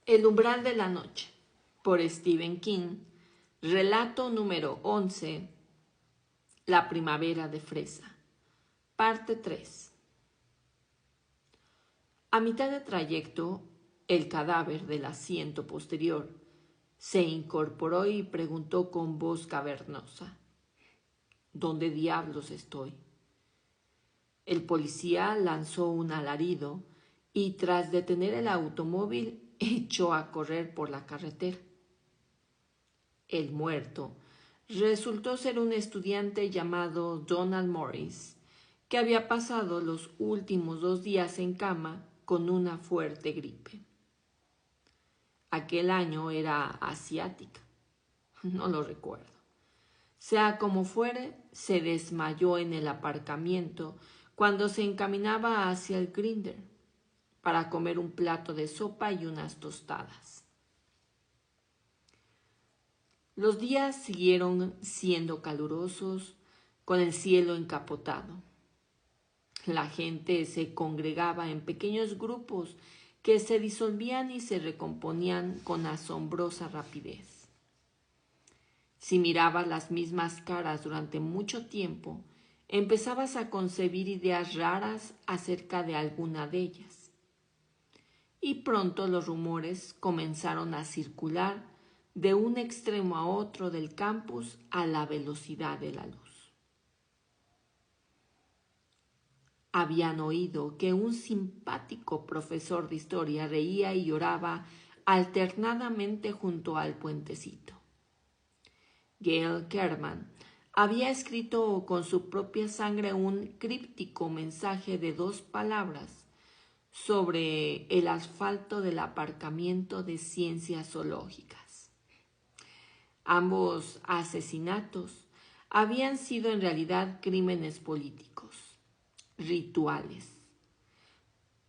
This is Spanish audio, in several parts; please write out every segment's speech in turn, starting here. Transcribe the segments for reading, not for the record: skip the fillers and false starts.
El umbral de la noche, por Stephen King, relato número 11, La primavera de fresa, parte 3. A mitad de trayecto, el cadáver del asiento posterior se incorporó y preguntó con voz cavernosa: ¿Dónde diablos estoy? El policía lanzó un alarido y, tras detener el automóvil, echó a correr por la carretera. El muerto resultó ser un estudiante llamado Donald Morris, que había pasado los últimos 2 días en cama con una fuerte gripe. Aquel año era asiática, no lo recuerdo. Sea como fuere, se desmayó en el aparcamiento cuando se encaminaba hacia el Grinder para comer un plato de sopa y unas tostadas. Los días siguieron siendo calurosos, con el cielo encapotado. La gente se congregaba en pequeños grupos que se disolvían y se recomponían con asombrosa rapidez. Si mirabas las mismas caras durante mucho tiempo, empezabas a concebir ideas raras acerca de alguna de ellas. Y pronto los rumores comenzaron a circular de un extremo a otro del campus a la velocidad de la luz. Habían oído que un simpático profesor de historia reía y lloraba alternadamente junto al puentecito. Gail Kerman había escrito con su propia sangre un críptico mensaje de 2 palabras sobre el asfalto del aparcamiento de ciencias zoológicas. Ambos asesinatos habían sido en realidad crímenes políticos, rituales,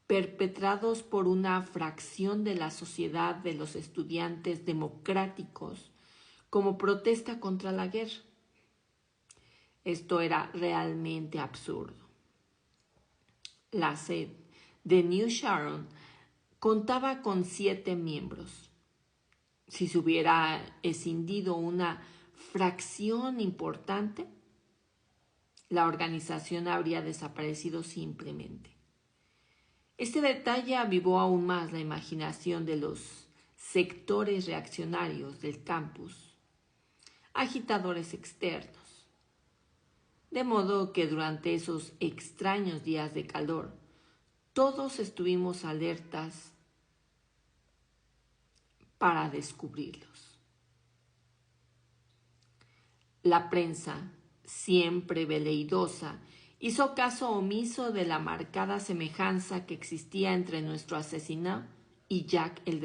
perpetrados por una fracción de la sociedad de los estudiantes democráticos como protesta contra la guerra. Esto era realmente absurdo. La sed de New Sharon contaba con 7 miembros. Si se hubiera escindido una fracción importante, la organización habría desaparecido simplemente. Este detalle avivó aún más la imaginación de los sectores reaccionarios del campus, agitadores externos. De modo que durante esos extraños días de calor, todos estuvimos alertas para descubrirlos. La prensa, siempre veleidosa, hizo caso omiso de la marcada semejanza que existía entre nuestro asesino y Jack el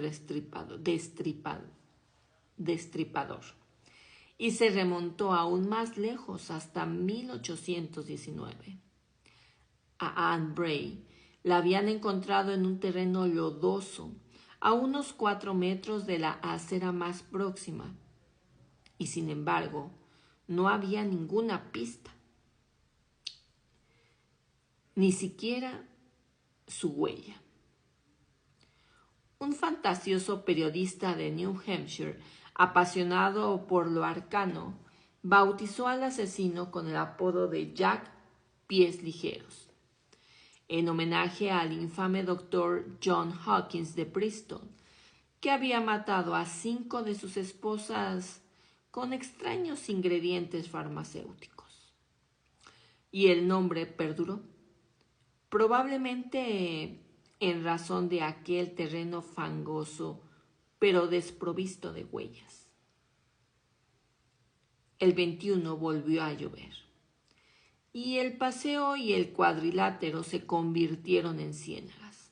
Destripador, y se remontó aún más lejos hasta 1819. A Anne Bray la habían encontrado en un terreno lodoso a unos 4 metros de la acera más próxima, y sin embargo no había ninguna pista, ni siquiera su huella. Un fantasioso periodista de New Hampshire, apasionado por lo arcano, bautizó al asesino con el apodo de Jack Pies Ligeros, en homenaje al infame doctor John Hawkins de Bristol, que había matado a 5 de sus esposas con extraños ingredientes farmacéuticos. Y el nombre perduró, probablemente en razón de aquel terreno fangoso, pero desprovisto de huellas. El 21 volvió a llover, y el paseo y el cuadrilátero se convirtieron en ciénagas.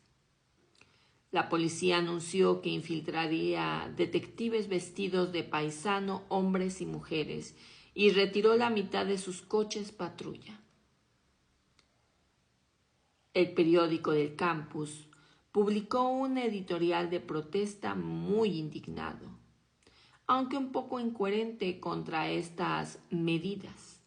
La policía anunció que infiltraría detectives vestidos de paisano, hombres y mujeres, y retiró la mitad de sus coches patrulla. El periódico del campus publicó un editorial de protesta muy indignado, aunque un poco incoherente contra estas medidas.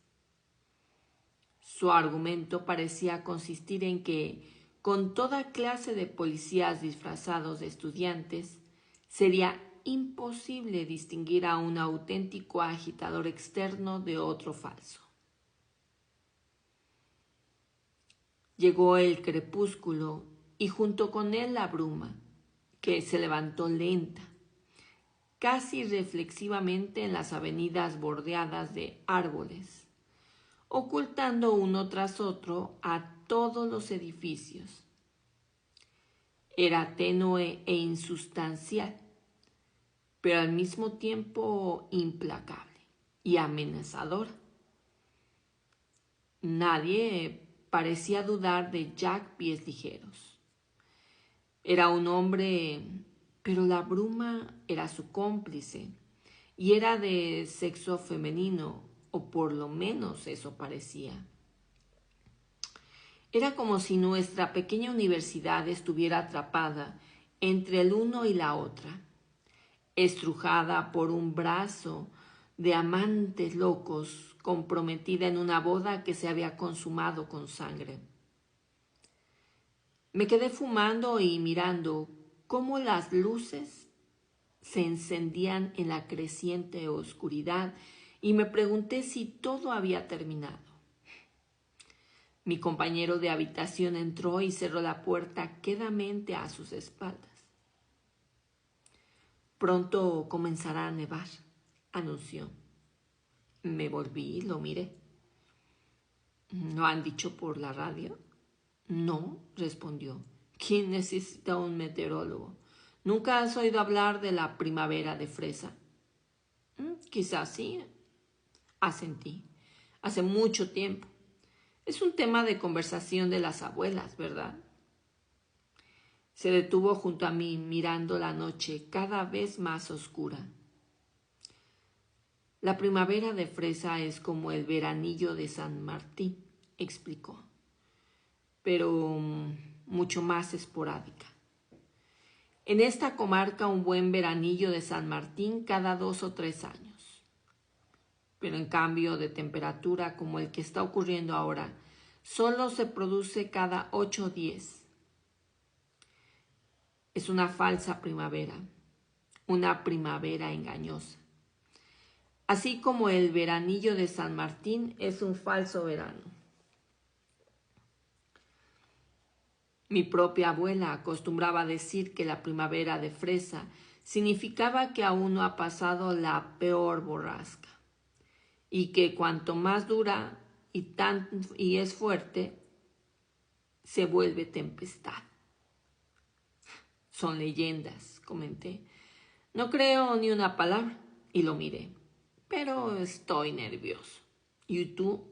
Su argumento parecía consistir en que, con toda clase de policías disfrazados de estudiantes, sería imposible distinguir a un auténtico agitador externo de otro falso. Llegó el crepúsculo y junto con él la bruma, que se levantó lenta, casi reflexivamente en las avenidas bordeadas de árboles, ocultando uno tras otro a todos los edificios. Era tenue e insustancial, pero al mismo tiempo implacable y amenazadora. Nadie parecía dudar de Jack Pies Ligeros. Era un hombre, pero la bruma era su cómplice y era de sexo femenino, o por lo menos eso parecía. Era como si nuestra pequeña universidad estuviera atrapada entre el uno y la otra, estrujada por un brazo de amantes locos, comprometida en una boda que se había consumado con sangre. Me quedé fumando y mirando cómo las luces se encendían en la creciente oscuridad y me pregunté si todo había terminado. Mi compañero de habitación entró y cerró la puerta quedamente a sus espaldas. Pronto comenzará a nevar, anunció. Me volví y lo miré. ¿No han dicho por la radio? No, respondió. ¿Quién necesita un meteorólogo? ¿Nunca has oído hablar de la primavera de fresa? Quizás sí, asentí. Hace mucho tiempo. Es un tema de conversación de las abuelas, ¿verdad? Se detuvo junto a mí mirando la noche cada vez más oscura. La primavera de fresa es como el veranillo de San Martín, explicó, pero mucho más esporádica. En esta comarca un buen veranillo de San Martín cada 2 o 3 años. Pero en cambio de temperatura como el que está ocurriendo ahora, solo se produce cada 8 o 10. Es una falsa primavera, una primavera engañosa. Así como el veranillo de San Martín es un falso verano. Mi propia abuela acostumbraba a decir que la primavera de fresa significaba que aún no ha pasado la peor borrasca y que cuanto más dura y es fuerte, se vuelve tempestad. Son leyendas, comenté. No creo ni una palabra y lo miré, pero estoy nervioso. ¿Y tú?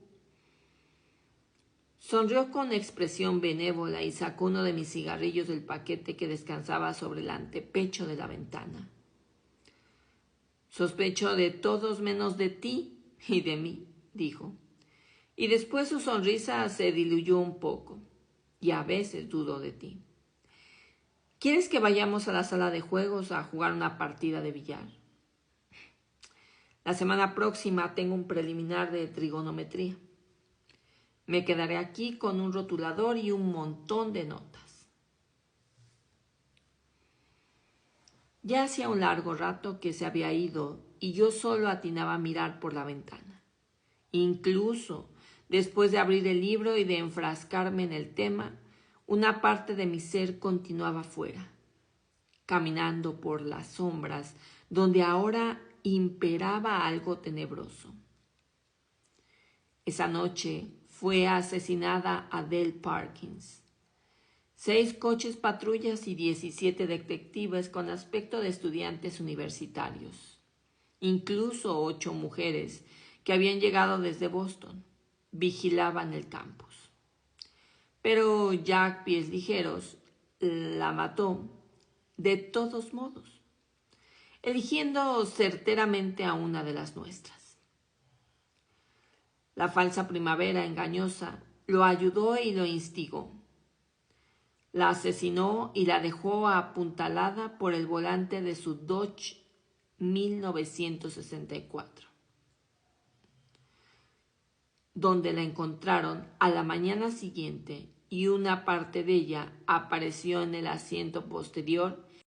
Sonrió con expresión benévola y sacó uno de mis cigarrillos del paquete que descansaba sobre el antepecho de la ventana. Sospecho de todos menos de ti y de mí, dijo. Y después su sonrisa se diluyó un poco. Y a veces dudo de ti. ¿Quieres que vayamos a la sala de juegos a jugar una partida de billar? La semana próxima tengo un preliminar de trigonometría. Me quedaré aquí con un rotulador y un montón de notas. Ya hacía un largo rato que se había ido y yo solo atinaba a mirar por la ventana. Incluso después de abrir el libro y de enfrascarme en el tema, una parte de mi ser continuaba fuera, caminando por las sombras, donde ahora imperaba algo tenebroso. Esa noche fue asesinada Adele Parkins. 6 coches patrullas y 17 detectives con aspecto de estudiantes universitarios. Incluso 8 mujeres que habían llegado desde Boston vigilaban el campus. Pero Jack Pies Ligeros la mató de todos modos, eligiendo certeramente a una de las nuestras. La falsa primavera engañosa lo ayudó y lo instigó. La asesinó y la dejó apuntalada por el volante de su Dodge 1964, donde la encontraron a la mañana siguiente y una parte de ella apareció en el asiento posterior